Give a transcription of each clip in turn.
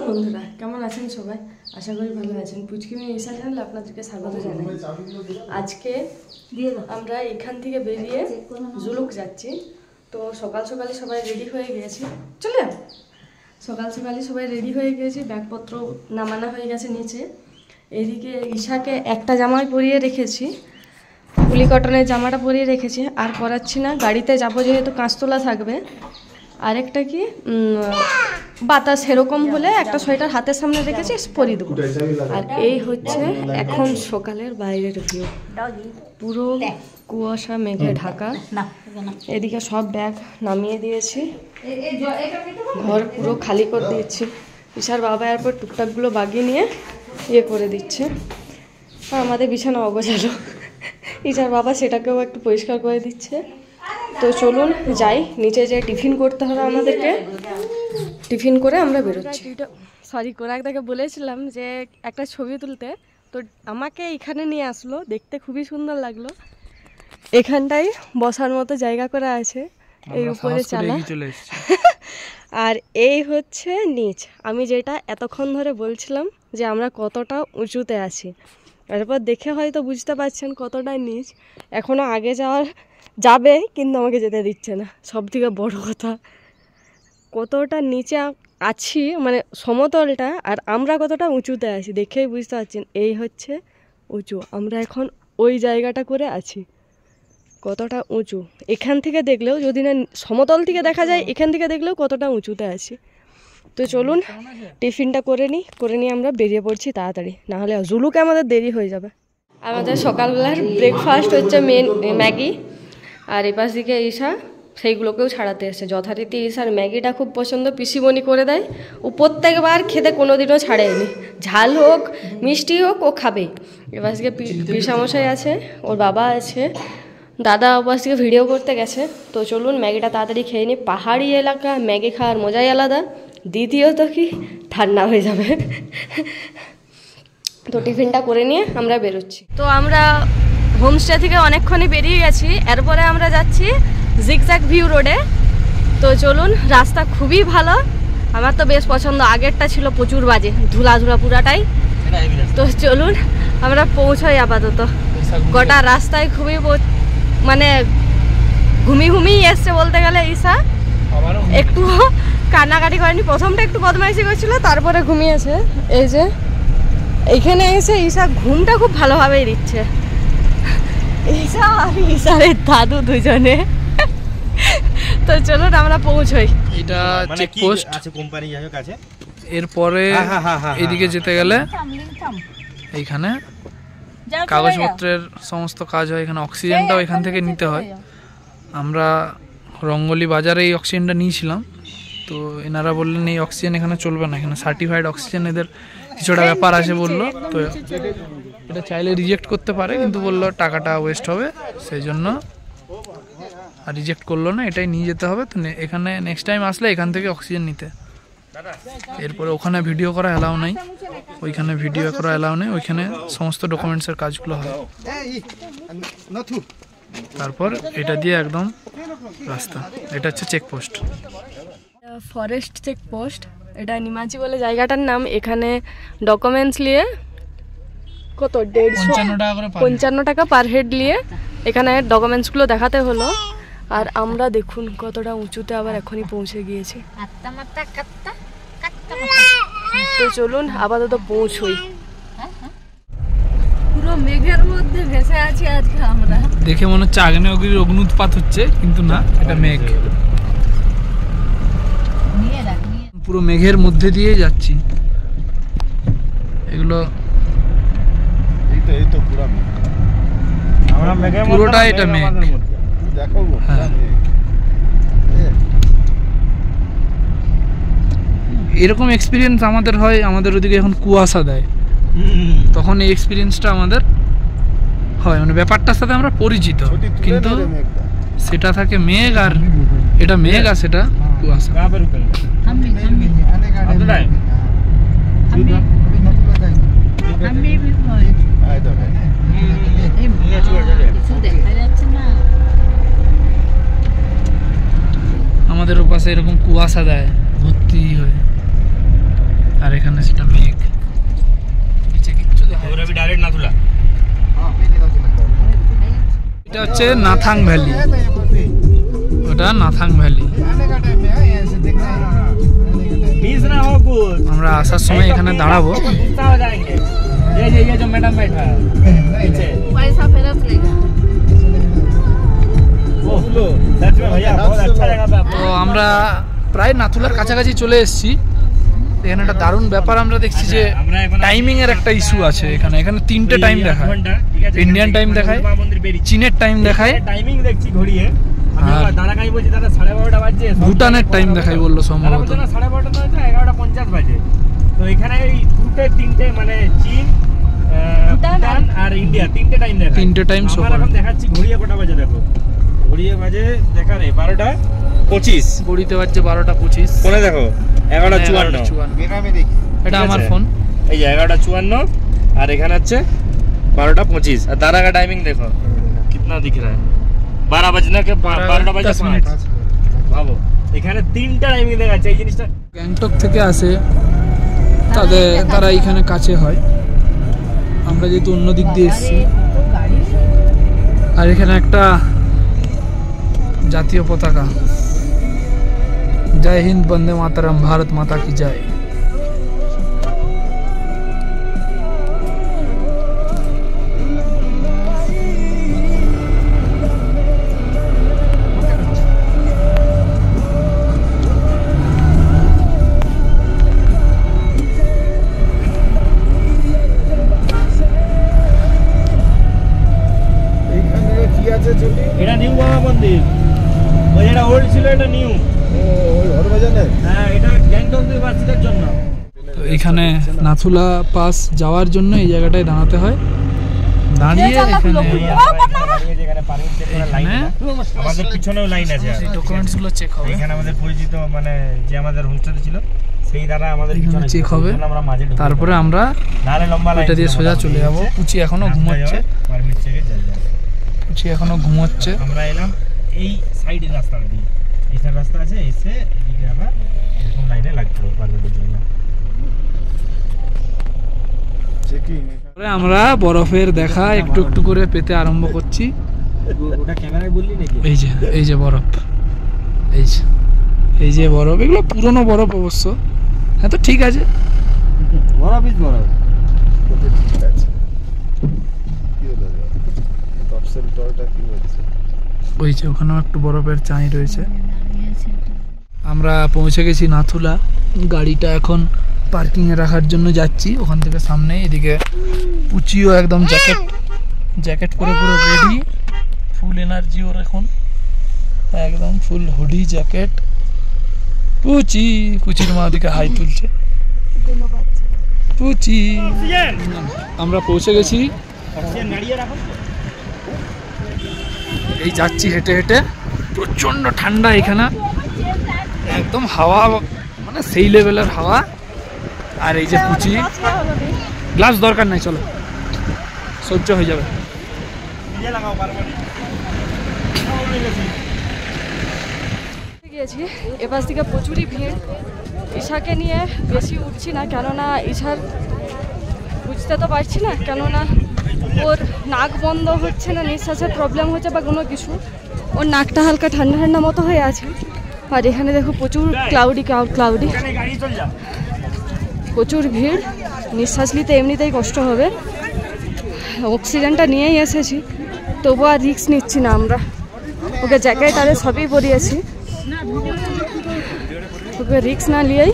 বন্ধুরা, কেমন আছেন সবাই? আশা করি ভালো আছেন। পুচকিমি ঈশা চ্যানেলে আপনাদেরকে স্বাগত জানাই। আজকে আমরা এখান থেকে বেরিয়ে জুলুক যাচ্ছি। তো সকাল সকালে সবাই রেডি হয়ে গেছি। চলে সকাল সকালে সবাই রেডি হয়ে গেছি, ব্যাগপত্র নামানো হয়ে গেছে নিচে। এদিকে ঈশাকে একটা জামাই পরিয়ে রেখেছি, পুলি কটনের জামাটা পরিয়ে রেখেছি, আর পরাচ্ছি না। গাড়িতে যাবো যেহেতু কাঁচতলা থাকবে। আরেকটা কি বাতাস সেরকম হলে একটা সোয়েটার হাতের সামনে রেখেছি, পরিয়ে দেবো। আর এই হচ্ছে এখন সকালের বাইরের ভিউ, পুরো কুয়াশা মেঘে ঢাকা। এদিকে সব ব্যাগ নামিয়ে দিয়েছি, ঘর পুরো খালি করে দিয়েছি। ঈশার বাবা এরপর টুকটাকগুলো বাগিয়ে নিয়ে ইয়ে করে দিচ্ছে। আর আমাদের বিছানা অগোছালো, ঈশার বাবা সেটাকেও একটু পরিষ্কার করে দিচ্ছে। তো চলুন যাই, নিচে যেয়ে টিফিন করতে হবে আমাদেরকে। টিফিন করে আমরা বেরোচ্ছি। সরি, কোরাকদাকে বলেছিলাম যে একটা ছবি তুলতে, তো আমাকে এখানে নিয়ে আসলো। দেখতে খুবই সুন্দর লাগলো। এখানটাই বসার মতো জায়গা করে আছে, এই উপরে চালা। আর এই হচ্ছে নিচ, আমি যেটা এতক্ষণ ধরে বলছিলাম যে আমরা কতটা উঁচুতে আছি। এরপর দেখে হয়তো বুঝতে পারছেন কতটা নিচ। এখনও আগে যাবে, কিন্তু আমাকে যেতে দিচ্ছে না। সব থেকে বড় কথা, কতটা নিচে আছি, মানে সমতলটা, আর আমরা কতটা উঁচুতে আছি দেখেই বুঝতে পারছেন। এই হচ্ছে উঁচু, আমরা এখন ওই জায়গাটা করে আছি। কতটা উঁচু এখান থেকে দেখলেও, যদি না সমতল থেকে দেখা যায়, এখান থেকে দেখলেও কতটা উঁচুতে আছি। তো চলুন টিফিনটা করে নিয়ে আমরা বেরিয়ে পড়ছি তাড়াতাড়ি, নাহলে জুলুকে আমাদের দেরি হয়ে যাবে। আমাদের সকালবেলার ব্রেকফাস্ট হচ্ছে ম্যাগি, আর এপাশ দিকে ঈশা সেইগুলোকেও ছাড়াতে এসছে। যথারীতি ঈশার ম্যাগিটা খুব পছন্দ, পিসিমণি করে দেয়। ও প্রত্যেকবার খেতে কোনোদিনও ছাড়েনি, ঝাল হোক মিষ্টি হোক ও খাবেই। এপাশ দিকে পিসামশাই আছে, ওর বাবা আছে, দাদা ওপাশ থেকে ভিডিও করতে গেছে। তো চলুন ম্যাগিটা তাড়াতাড়ি খেয়ে নিই। পাহাড়ি এলাকা, ম্যাগি খাওয়ার মজাই আলাদা। দ্বিতীয়ত কি, ঠান্ডা হয়ে যাবে। তো টিফিনটা করে নিয়ে আমরা বেরোচ্ছি। তো আমরা হোমস্টে থেকে অনেকক্ষণই বেরিয়ে গেছি। এরপরে আমরা যাচ্ছি জিগজ্যাগ ভিউ রোডে। তো চলুন, রাস্তা খুবই ভালো, আমার তো বেশ পছন্দ। আগেরটা ছিল প্রচুর বাজে, ধুলা পুরাটাই। তো চলুন আমরা পৌঁছাই আপাতত। গোটা রাস্তায় খুবই মানে ঘুমিয়ে এসছে বলতে গেলে। ঈশা একটু কান্নাকাটি করেনি, প্রথমটা একটু বদমাইশি করছিল, তারপরে ঘুমিয়েছে। এই যে এইখানে এসে ঈশা ঘুমটা খুব ভালোভাবেই দিচ্ছে। ঈশা আর ঈশারের দাদু দুজনে। তো চলুন আমরা পৌঁছই। এটা চেকপোস্ট আছে কোম্পানি যাই হোক আছে। এরপরে এদিকে যেতে গেলে এইখানে কাগজপত্রের সমস্ত কাজ হয়। এখানে অক্সিজেনটাও এখান থেকে নিতে হয়। আমরা রঙ্গলি বাজারে এই অক্সিজেনটা নিয়েছিলাম, তো এনারা বললেন এই অক্সিজেন এখানে চলবে না, এখানে সার্টিফাইড অক্সিজেন, এদের কিছুটা ব্যাপার আছে বললো। তো এটা চাইলে রিজেক্ট করতে পারে, কিন্তু বললো টাকাটা ওয়েস্ট হবে, সেই জন্য আর রিজেক্ট করলো না, এটাই নিয়ে যেতে হবে। তো এখানে নেক্সট টাইম আসলে এখান থেকে অক্সিজেন নিতে। এরপরে ওখানে ভিডিও করা অ্যালাউ নাই, ওইখানে ভিডিও করা অ্যালাউ নেই, ওইখানে সমস্ত ডকুমেন্টসের কাজগুলো হয়। তারপর এটা দিয়ে একদম রাস্তা। এটা হচ্ছে চেকপোস্ট, ফরেস্ট চেকপোস্ট। এটা নিমাচি বলে জায়গাটার নাম। এখানে ডকুমেন্টস নিয়ে কত 155 টাকা পার হেড নিয়ে এখানে ডকুমেন্টসগুলো দেখাতে হলো। আর আমরা দেখুন কতটা উঁচুতে আবার এখনই পৌঁছে গিয়েছি। তো চলুন আপাতত পৌঁছই। পুরো মেঘের মধ্যে ভেসে আছি আজকে আমরা। দেখে মনে হচ্ছে আগ্নেয়গিরির অগ্নুৎপাত হচ্ছে, কিন্তু না, এটা মেঘ। পুরো মেঘের মধ্যে দিয়ে যাচ্ছি। এগুলো পুরোটা এটা মেঘ। এরকম এক্সপিরিয়েন্স আমাদের হয়, আমাদের ওদিকে এখন কুয়াশা দেয়, তখন এই এক্সপিরিয়েন্সটা আমাদের হয়, মানে ব্যাপারটার সাথে আমরা পরিচিত, কিন্তু সেটা থাকে মেঘ, আর এটা মেঘ আর সেটা কুয়াশা। আমাদের ওপাশে এরকম কুয়াশা দেয় ভর্তি হয়ে, আর হচ্ছে নাথাং ভ্যালি, ওটা নাথাং ভ্যালি। আমরা আসার সময় এখানে দাঁড়াবো। তো আমরা প্রায় নাথুলার কাছাকাছি চলে এসেছি। এখানে একটা দারুণ ব্যাপার আমরা দেখছি যে টাইমিং এর একটা ইস্যু আছে। এখানে 3টে টাইম দেখায়, ইন্ডিয়ান টাইম দেখায়, চীনের টাইম দেখায়, ভুটানের টাইম দেখায় বললো সম্ভবত। তো এখানে 2টে 3টে মানে চীন, ভুটান আর ইন্ডিয়া 3টে টাইম দেখায়। 3টে টাইম শো করে। এখন দেখাচ্ছি ঘড়িয়ে কটা বাজে দেখো। ঘড়িয়ে বাজে দেখা রে 12:25। ঘড়িতে বাজছে 12:25। কোনে দেখো 11:54। এটা আমার ফোন। এই যে 11:54 আর এখানে হচ্ছে 12:25। আর दारा का टाइमिंग देखो कितना दिख रहा है, 12 बजने के 12:05। ভাবো এখানে 3টা টাইমিং দেখাচ্ছে। এই জিনিসটা গ্যাংটক থেকে আসে, তারা এখানে কাছে হয়। আমরা যেহেতু অন্য দিক দিয়ে এসেছি। আর এখানে একটা জাতীয় পতাকা, জয় হিন্দ, বন্দে মাতরম, ভারত মাতা কি জয়। এটা নিউ বাবা মন্দির, ওই যেটা ওল্ড ছিল এটা নিউ। হ্যাঁ, এটা গ্যাংটক বাসীদের জন্য। তো এখানে নাথুলা পাস যাওয়ার জন্য এই জায়গাটায় দাঁড়াতে হয়। দাঁড়িয়ে আমাদের পিছনেও লাইন আছে, ডকুমেন্টস গুলো চেক হবে। এখানে আমাদের পরিচিত মানে যে আমাদের হোস্টেলে ছিল সেই দ্বারা আমাদের পিছনে চেক হবে। তারপরে আমরা এটা দিয়ে সোজা চলে যাবো। পুচি এখনো ঘুমোচ্ছে, পুচি এখনো ঘুমোচ্ছে। আমরা এলাম এই সাইডের রাস্তা দিয়ে, এইখানে রাস্তা আছে, এসে এদিকে আবার এরকম লাইনে লাগতে হবে পারমিটের জন্য। আমরা বরফের দেখা একটু একটু করে পেতে আরম্ভ করছি। ওটা ক্যামেরায় বললি নাকি? এই যে বরফ, এই যে বরফ, এগুলো পুরনো বরফ অবশ্য। হ্যাঁ, তো ঠিক আছে, বরফ ইজ বরফ। ওই যে ওখানেও একটু বরফের চাই রয়েছে। আমরা পৌঁছে গেছি নাথুলা। গাড়িটা এখন পার্কিংয়ে রাখার জন্য যাচ্ছি। ওখান থেকে সামনে এদিকে পুচিও একদম জ্যাকেট পরে পুরো রেডি, ফুল এনার্জি ওর এখন, একদম ফুল হুডি জ্যাকেট। পুচির মা ওদিকে হাই তুলছে। পুচি, আমরা পৌঁছে গেছি। এই যাচ্ছি হেঁটে হেঁটে, প্রচন্ড ঠান্ডা এখানে, একদম হাওয়া মানে সেই লেভেলের হাওয়া। আর এই যে পুচি, গ্লাস দরকার নাই, চলো সহ্য হয়ে যাবে। গিয়েছি এপাশ থেকে প্রচুরই ভিড়। ঈশাকে নিয়ে বেশি উঠছি না, কেননা ঈশার বুঝতে তো পারছি না, কেননা ওর নাক বন্ধ হচ্ছে না, নিঃশ্বাসের প্রবলেম হচ্ছে বা কোনো কিছু। ওর নাকটা হালকা ঠান্ডা ঠান্ডা মতো হয়ে আছে। আর এখানে দেখো প্রচুর ক্লাউডি, প্রচুর ভিড়। নিঃশ্বাস নিতে এমনিতেই কষ্ট হবে। অক্সিজেনটা নিয়েই এসেছি, তবু আর রিস্ক নিচ্ছি না আমরা। ওকে জ্যাকেট আরে সবই পরিয়েছি, ওকে রিস্ক না নিয়েই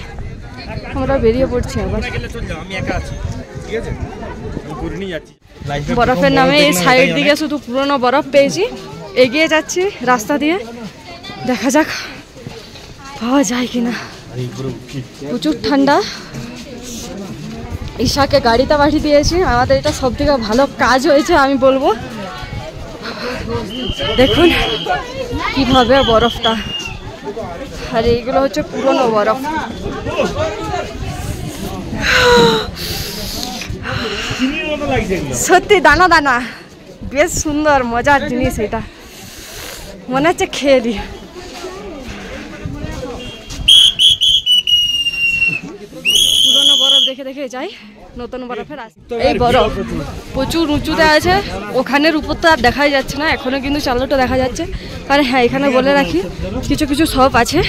আমরা বেরিয়ে পড়ছি আবার। বরফের নামে এই সাইড দিকে শুধু পুরনো বরফ পেয়েছি। এগিয়ে যাচ্ছি রাস্তা দিয়ে, দেখা যাক পাওয়া যায় কিনা। প্রচুর ঠান্ডা। ঈশাকে গাড়িতে পাঠিয়ে দিয়েছি। আমাদের এটা সব থেকে ভালো কাজ হয়েছে আমি বলবো। দেখুন কিভাবে বরফটা, আর এইগুলো হচ্ছে পুরনো বরফ। সত্যি দানা দানা, বেশ সুন্দর মজার জিনিস। এটা মনে হচ্ছে খেয়ে দিই। পুরনো বরফ দেখে দেখে যাই নতুন বরফের রাস্তা। এই বরফ প্রচুর উঁচুতে আছে, ওখানের উপর তো আর দেখাই যাচ্ছে না, এখনো কিন্তু চালুটা দেখা যাচ্ছে। কারণ হ্যাঁ, এখানে বলে রাখি কিছু কিছু শপ আছে,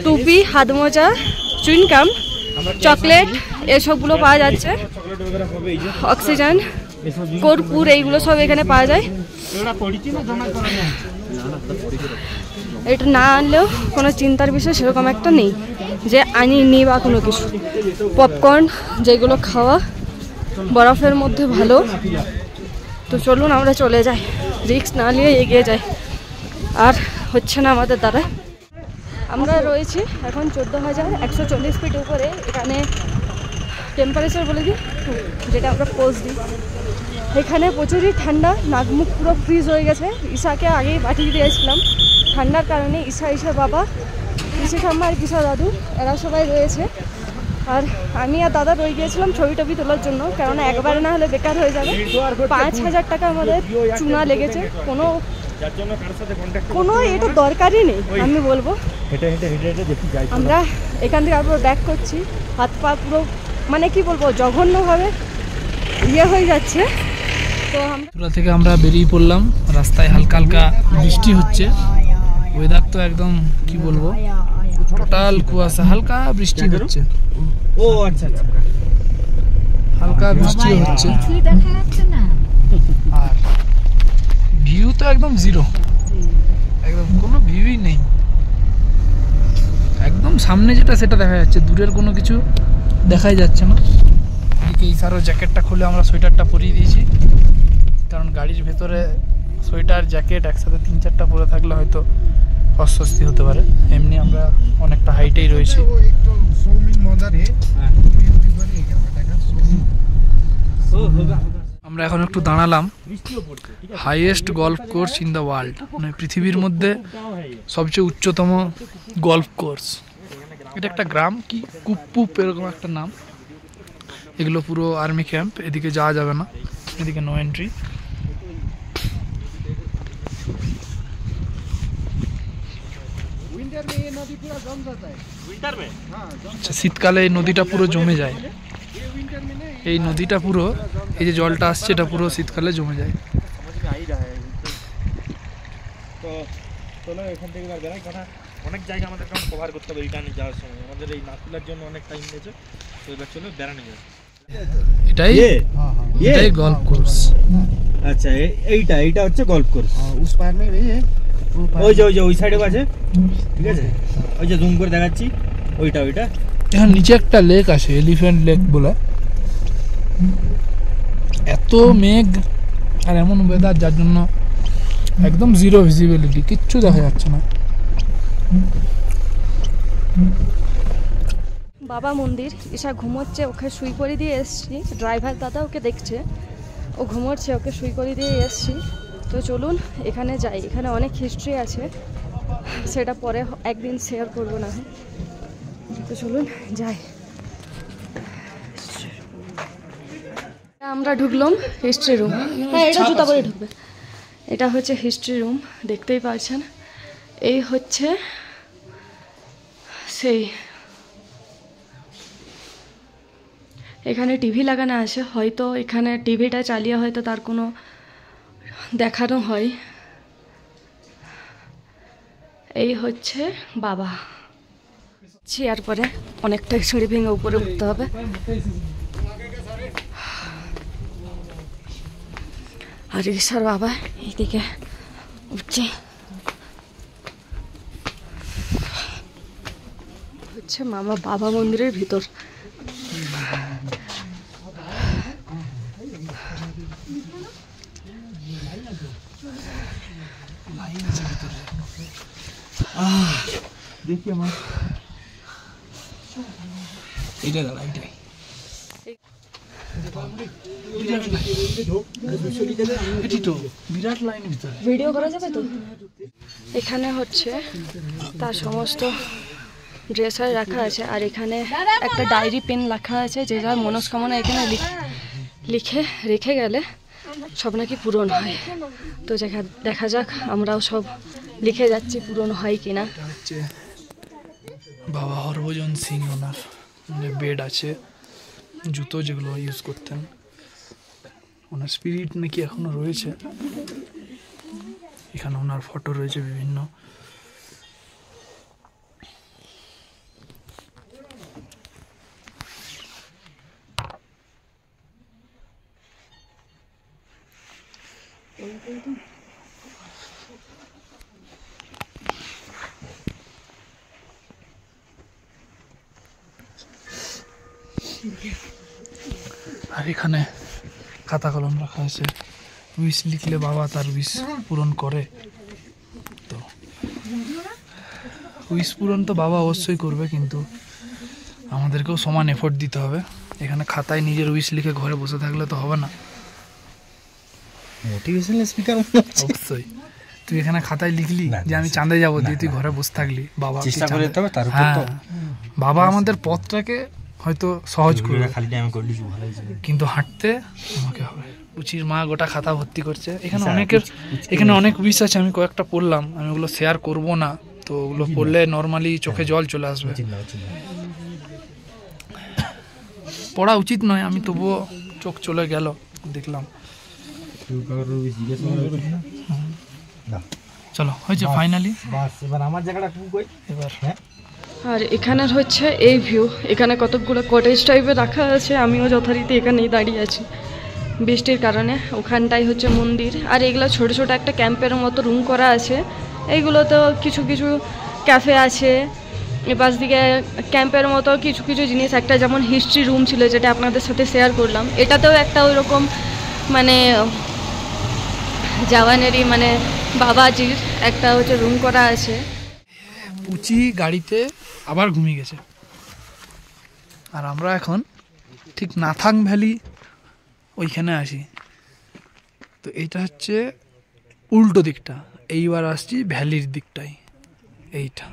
টুপি, হাত মোজা, চুইনকাম, চকলেট এসবগুলো পাওয়া যাচ্ছে, অক্সিজেন, কর্পূর এইগুলো সব এখানে পাওয়া যায়। এটা না আনলেও কোনো চিন্তার বিষয় সেরকম একটা নেই যে আনিনি বা কোনো কিছু। পপকর্ন যেগুলো খাওয়া বরফের মধ্যে ভালো। তো চলুন আমরা চলে যাই, রিস্ক না নিয়ে এগিয়ে যাই, আর হচ্ছে না আমাদের দ্বারা। আমরা রয়েছি এখন 14,140 ফিট উপরে। এখানে টেম্পারেচার বলে দিই, যেটা আমরা পোজ দিই। এখানে প্রচুরই ঠান্ডা, নাকমুখ পুরো ফ্রিজ হয়ে গেছে। ঈশাকে আগেই পাঠিয়ে দিয়েছিলাম ঠান্ডার কারণে। ঈশার বাবা, পিসি ঠাম্মা আর পিসা দাদু এরা সবাই রয়েছে, আর আমি আর দাদা রয়ে গিয়েছিলাম ছবি টবি তোলার জন্য, কারণ একবারে না হলে বেকার হয়ে যাবে। 5,000 টাকা আমাদের চুনা লেগেছে, কোনো এটা দরকারই নেই আমি বলবো। আমরা এখান থেকে আবার ব্যাক করছি, হাত পা পুরো মানে কি বলবো জঘন্যভাবে ইয়ে হয়ে যাচ্ছে। তো আমরা থেকে আমরা বেরিয়ে পড়লাম, রাস্তায় হালকা হালকা বৃষ্টি হচ্ছে, ওয়েদার তো একদম কি বলবো টোটাল কুয়াশা, হালকা বৃষ্টি হচ্ছে। ও আচ্ছা আচ্ছা, হালকা বৃষ্টি হচ্ছে, আর ভিউ তো একদম জিরো, একদম কোনো ভিউই নেই। একদম সামনে যেটা সেটা দেখা যাচ্ছে, দূরের কোনো কিছু দেখাই যাচ্ছে না। এদিকে ইসারও জ্যাকেটটা খুলে আমরা সোয়েটারটা পরিয়ে দিয়েছি, কারণ গাড়ির ভেতরে সোয়েটার জ্যাকেট একসাথে 3-4টা পরে থাকলে হয়তো অস্বস্তি হতে পারে। এমনি আমরা অনেকটা হাইটেই রয়েছি। আমরা এখন একটু দাঁড়ালাম, highest golf course in the world, মানে পৃথিবীর মধ্যে সবচেয়ে উচ্চতম গল্ফ কোর্স। এটা একটা গ্রাম কি কুপ্পুপ এরকম একটা নাম। এগুলো পুরো আর্মি ক্যাম্প, এদিকে যাওয়া যাবে না, এদিকে নো এন্ট্রি। আচ্ছা, শীতকালে এই নদীটা পুরো জমে যায়, এই নদীটা পুরো, এই যে জলটা আসছে এটা পুরো শীতকালে জমে যায়। তো চলো এখান থেকে বেরাই, কথা অনেক জায়গা আমাদের কভার করতে হবে রিটার্নে যাওয়ার সময়, আমাদের এই নাকুলার জন্য অনেক টাইম নিয়েছে। তো এবার চলো বেড়ানো যায়। এটাই গল্ফ কোর্স। আচ্ছা, এইটা হচ্ছে গল্ফ কোর্স। উস পার মে ওই যে ওই সাইডে আছে, ঠিক আছে, ওই যে জুম করে দেখাচ্ছি, ওইটা এখানে নিচে একটা লেক আছে, এলিফ্যান্ট লেক বলে। এত মেঘ আর এমন ওয়েদার, যার জন্য একদম জিরো ভিজিবিলিটি, কিচ্ছু দেখা যাচ্ছে না। বাবা মন্দির, ঈশা ঘুমোচ্ছে, ওকে শুই করে দিয়ে এসছি। ড্রাইভার দাদা ওকে দেখছে, ও ঘুমোচ্ছে, ওকে শুই করে দিয়ে এসছি। তো চলুন এখানে যাই, এখানে অনেক হিস্ট্রি আছে, সেটা পরে একদিন শেয়ার করবো না। তো চলুন যাই। আমরা ঢুকলাম হিস্ট্রি রুম। হ্যাঁ, এটা জুতা পরে ঢুকবে। এটা হচ্ছে হিস্ট্রি রুম, দেখতেই পাচ্ছেন। এই হচ্ছে সেই, এখানে টিভি লাগানো আছে, হয়তো এখানে টিভিটা চালিয়ে হয়তো তার কোনো দেখানো হয়। এই হচ্ছে বাবা। চেয়ার পরে অনেকটা সিঁড়ি ভেঙে উপরে উঠতে হবে। আর ঈশার বাবা এইদিকে উঠছে। হচ্ছে মামা বাবা মন্দিরের ভিতর। দেখি আমার এইটা দাঁড়া, এইটাই বিরাট লাইন ভিতরে ভিডিও করা যাবে তো। এখানে হচ্ছে তার সমস্ত ড্রেসার রাখা আছে, আর এখানে একটা ডায়েরি পেন রাখা আছে, যে যার মনস্কামনা এখানে লিখে রেখে গেলে সব নাকি পূরণ হয়। তো দেখা যাক, আমরাও সব লিখে যাচ্ছি পূরণ হয় কিনা। হচ্ছে বাবা হরভজন সিং, ওনার বেড আছে, জুতো যেগুলো ইউজ করতেন। ওনার স্পিরিট নাকি এখনো রয়েছে। এখানে ওনার ফটো রয়েছে বিভিন্ন। আর এখানে খাতা কলম রাখা আছে। উইশ লিখলে বাবা তার উইশ পূরণ করে। তো উইশ পূরণ তো বাবা অবশ্যই করবে, কিন্তু আমাদেরকেও সমান এফোর্ট দিতে হবে। এখানে খাতায় নিজের উইশ লিখে ঘরে বসে থাকলে তো হবে না। মোটিভেশনাল স্পিকার অবশ্যই। তুই এখানে খাতায় লিখলি যে আমি চাঁদে যাবো, দিয়ে তুই ঘরে বসে থাকলি। বাবা চেষ্টা করে যেতে হবে, তার উপর তো বাবা আমাদের পথটাকে হয়তো সহজ করবে, খালি টাইমে করলি ভালো হয়েছে, কিন্তু হাঁটতে আমাকে হবে। পুচির মা গোটা খাতা ভর্তি করছে। এখানে অনেক উইশ আছে, আমি কয়েকটা পড়লাম। আমি ওগুলো শেয়ার করব না, তো ওগুলো পড়লে নর্মালি চোখে জল চলে আসবে। পড়া উচিত নয়, আমি তবুও চোখ চলে গেল দেখলাম। চলো হয়েছে ফাইনালি। এবার আমার জায়গাটা এবার আর এখানের হচ্ছে এই ভিউ। এখানে কতকগুলো কটেজ টাইপের রাখা আছে, আমিও যথারীতি এখানেই দাঁড়িয়ে আছি বৃষ্টির কারণে। ওখানটাই হচ্ছে মন্দির। আর এগুলো ছোট ছোট একটা ক্যাম্পের মতো রুম করা আছে। এইগুলোতেও কিছু কিছু ক্যাফে আছে। এপাশ দিকে ক্যাম্পের মতো কিছু কিছু জিনিস, একটা যেমন হিস্ট্রি রুম ছিল যেটা আপনাদের সাথে শেয়ার করলাম। এটাতেও একটা ওই রকম মানে জাওয়ানেরই মানে বাবাজির একটা হচ্ছে রুম করা আছে। পুচি গাড়িতে আবার ঘুমিয়ে গেছে। আর আমরা এখন ঠিক নাথাং ভ্যালি ওইখানে আসি। তো এইটা হচ্ছে উল্টো দিকটা, এইবার আসছি ভ্যালির দিকটাই। এইটা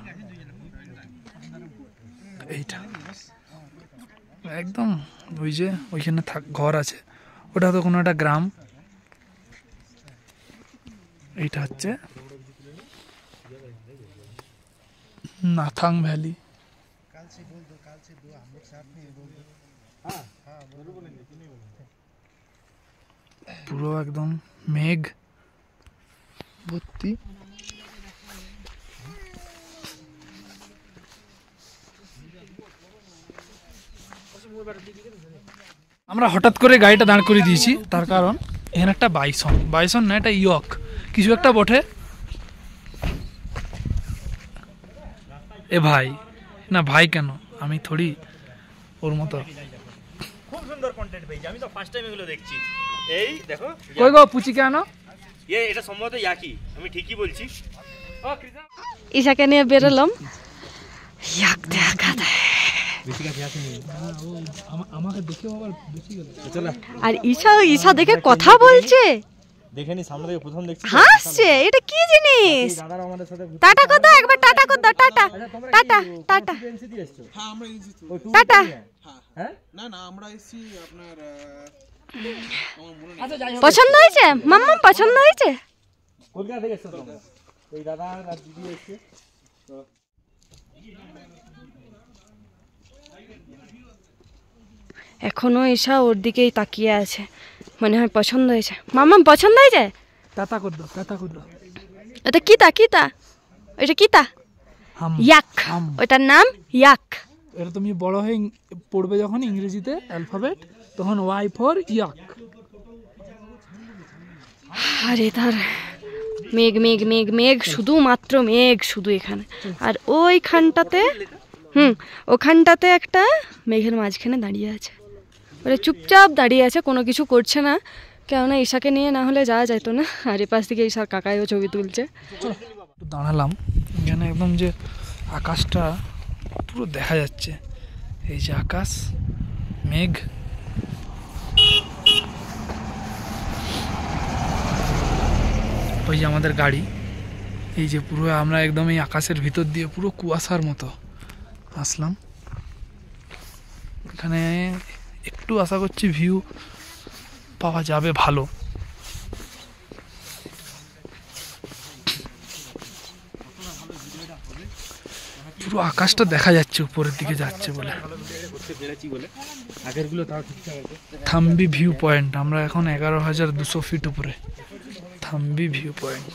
একদম ওই যে ওইখানে ঘর আছে, ওটা তো কোনো একটা গ্রাম। এইটা হচ্ছে নাথাং ভ্যালি। পুরো একদম মেঘ ভর্তি। আমরা হঠাৎ করে গাড়িটা দাঁড় করে দিয়েছি, তার কারণ এখানে একটা বাইসন না, এটা ইয়ক কিছু একটা বটে। এ ভাই না, ভাই কেন, আমি থোড়ি ওর মতো। খুব সুন্দর কন্টেন্ট পেয়েছি, আমি তো ফার্স্ট টাইম এগুলো দেখছি। এই দেখো কই গো পুচি কেন? এটা সম্ভবত ইয়াকি, আমি ঠিকই বলছি। ঈশাকে নিয়ে বেরোলাম। ইয়াক দেখা দেয়। আমাকে দেখে আবার বেশি গেল। আর ঈশা দেখে কথা বলছে। দেখেনি, সামনে থেকে প্রথম দেখছি, হাসছে। এটা কি জিনিস? টাটা কত, একবার টাটা কত, টাটা টাটা টাটা। হ্যাঁ আমরা এসেছি তো। টাটা। হ্যাঁ না না আমরা এসেছি আপনার পছন্দ হয়েছে মাম্মা? পছন্দ হয়েছে? কলকাতা থেকে এসেছো তোমরা? এই দাদা আর দিদি এসেছে তো। এখনো ঈশা ওর দিকেই তাকিয়ে আছে, মনে হয় পছন্দ হয়েছে। মাম্মা পছন্দ হয়েছে? টাটা কর দাও, টাটা কর দাও। এটা কিতা কিতা? এটা কিতা? ইয়াক। ওটার নাম ইয়াক। এটা তুমি বড় হয়ে পড়বে যখন ইংরেজিতে অ্যালফাবেট, তখন ওয়াই ফর ইয়াক। আরে তার মেঘ মেঘ মেঘ মেঘ, শুধুমাত্র মেঘ শুধু এখানে। আর ওইখানটাতে ওখানটাতে একটা মেঘের মাঝখানে দাঁড়িয়ে আছে। ওরা চুপচাপ দাঁড়িয়ে আছে, কোনো কিছু করছে না। কেননা ঈশাকে নিয়ে না হলে যাওয়া যেত না। আর এপাশ থেকে ঈশার কাকাইও ছবি তুলছে। দাঁড়ালাম এখানে, একদম যে আকাশটা পুরো দেখা যাচ্ছে। এই যে আকাশ, মেঘ, ওই যে আমাদের গাড়ি। এই যে পুরো আমরা একদম এই আকাশের ভিতর দিয়ে পুরো কুয়াশার মতো আসলাম। এখানে একটু আশা করছি ভিউ পাওয়া যাবে ভালো। পুরো আকাশটা দেখা যাচ্ছে উপরের দিকে যাচ্ছে বলে। থাম্বি ভিউ পয়েন্ট, আমরা এখন 11,200 ফিট উপরে থাম্বি ভিউ পয়েন্ট।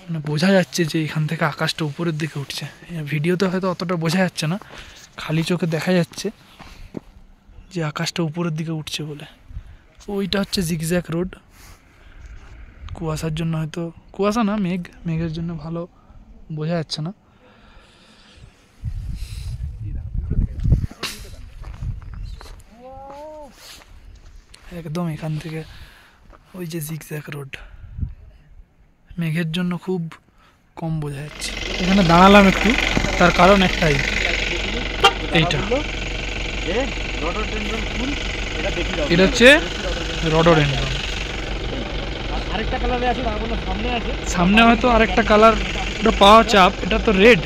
মানে বোঝা যাচ্ছে যে এখান থেকে আকাশটা উপরের দিকে উঠছে। ভিডিওতে হয়তো অতটা বোঝা যাচ্ছে না, খালি চোখে দেখা যাচ্ছে যে আকাশটা উপরের দিকে উঠছে বলে। ওইটা হচ্ছে জিগজ্যাগ রোড। কুয়াশার জন্য হয়তো, কুয়াশা না মেঘের জন্য ভালো বোঝা যাচ্ছে না। একদম এখান থেকে ওই যে জিগজ্যাগ রোড, মেঘের জন্য খুব কম বোঝা যাচ্ছে। এখানে দাঁড়ালাম একটু, তার কারণ একটাই, এইটা এটা হচ্ছে রডোডেনড্রন। সামনে হয়তো আরেকটা কালার ওটা পাওয়া চাপ, এটা তো রেড,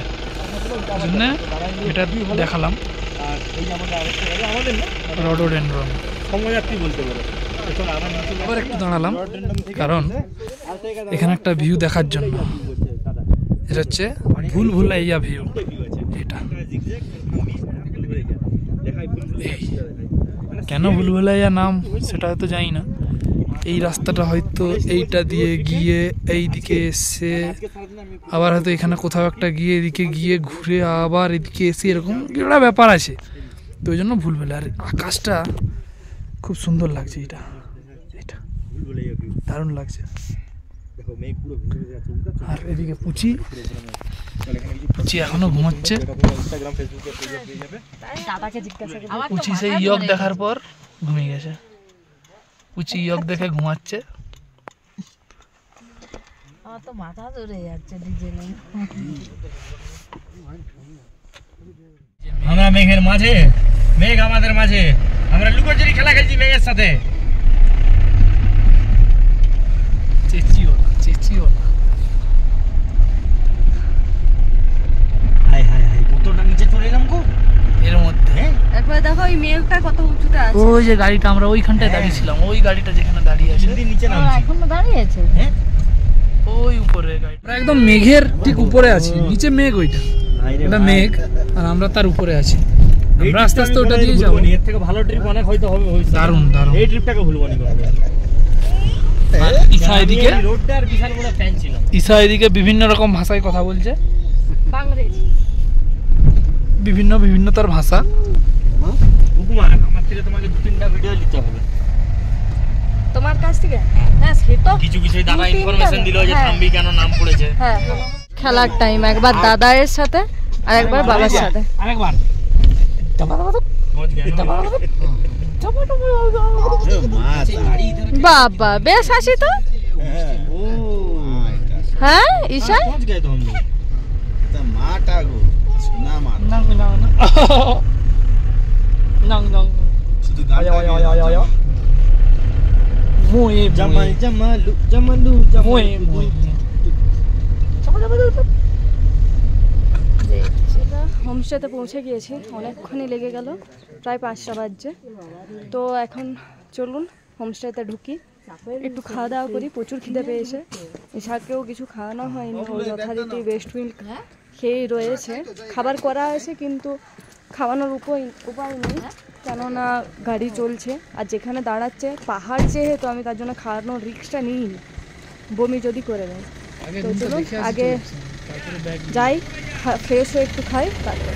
জন্য এটা দেখালাম রডোডেনড্রন। আবার একটু দাঁড়ালাম কারণ এখানে একটা ভিউ দেখার জন্য। এটা হচ্ছে ভুলভুলাইয়া ভিউ। এটা কেন ভুলভুলাইয়া নাম সেটা হয়তো জানি না। এই রাস্তাটা হয়তো এইটা দিয়ে গিয়ে এইদিকে এসে আবার হয়তো এখানে কোথাও একটা গিয়ে এদিকে গিয়ে ঘুরে আবার এদিকে এসে, এরকম একটা ব্যাপার আছে, তো ওই জন্য ভুলভুলাইয়া। আর আকাশটা খুব সুন্দর লাগছে, এটা দারুণ লাগছে। আর এদিকে পুচি এখনো ঘুমাচ্ছে। পুচি সেই ইয়ক দেখার পর ঘুমিয়ে গেছে। পুচি ইয়ক দেখে ঘুমাচ্ছে। আমরা মেঘের মাঝে, মেঘ আমাদের মাঝে, আমরা লুকোচুরি খেলা খেলছি মেঘের সাথে। চেঁচিও না। হাই কতটা নিচে চলে এলাম গো এর মধ্যে। একবার দেখো ওই মেঘটা কত উঁচুতে আছে। ওই যে গাড়িটা, আমরা ওইখানটায় দাঁড়িয়েছিলাম, ওই গাড়িটা যেখানে দাঁড়িয়ে আছে নিচে নামছি। এখনো দাঁড়িয়ে আছে ওই উপরে গাড়ি। আমরা একদম মেঘের ঠিক উপরে আছি, নিচে মেঘ, ওইটা এটা মেঘ আর আমরা তার উপরে আছি। আমরা আস্তে আস্তে ওটা দিয়ে যাবো। এর থেকে ভালো ট্রিপ অনেক হয়তো হবে। দারুণ। এই ট্রিপটাকে ভুলবো না। ঈশা এদিকে, রোডটা আর বিশাল বড় ফ্যান ছিল। ঈশা এদিকে বিভিন্ন রকম ভাষায় কথা বলছে, বাংলাদেশি বিভিন্ন তার ভাষা। উপমান আমার থেকে তোমাকে 2-3টা ভিডিও নিতে হবে তোমার কাছ থেকে। হ্যাঁ সে তো কিছু দাদা ইনফরমেশন দিল যে থাম্বি কেন নাম পড়েছে। হ্যাঁ খেলার টাইম একবার দাদার সাথে আর একবার বাবার সাথে। আরেকবার বাবা বেশ হাসি তো। হ্যাঁ ঈশা হোমস্টেতে পৌঁছে গিয়েছি, অনেকক্ষণই লেগে গেল, প্রায় 5টা বাজছে। তো এখন চলুন হোমস্টেতে ঢুকি, একটু খাওয়া দাওয়া করি। প্রচুর খিদে পেয়েছে, ঈশাকেও কিছু খাওয়ানো হয়নি, ও যথারীতি বেস্ট মিল খেয়েই রয়েছে। খাবার করা আছে কিন্তু খাওয়ানোর উপায় নেই, কেননা গাড়ি চলছে আর যেখানে দাঁড়াচ্ছে পাহাড় যেহেতু, আমি তার জন্য খাওয়ানোর রিস্কটা নিইনি, বমি যদি করে দেয়। তো চলুন আগে যাই, ফ্রেশ হয়ে একটু খাই, তারপরে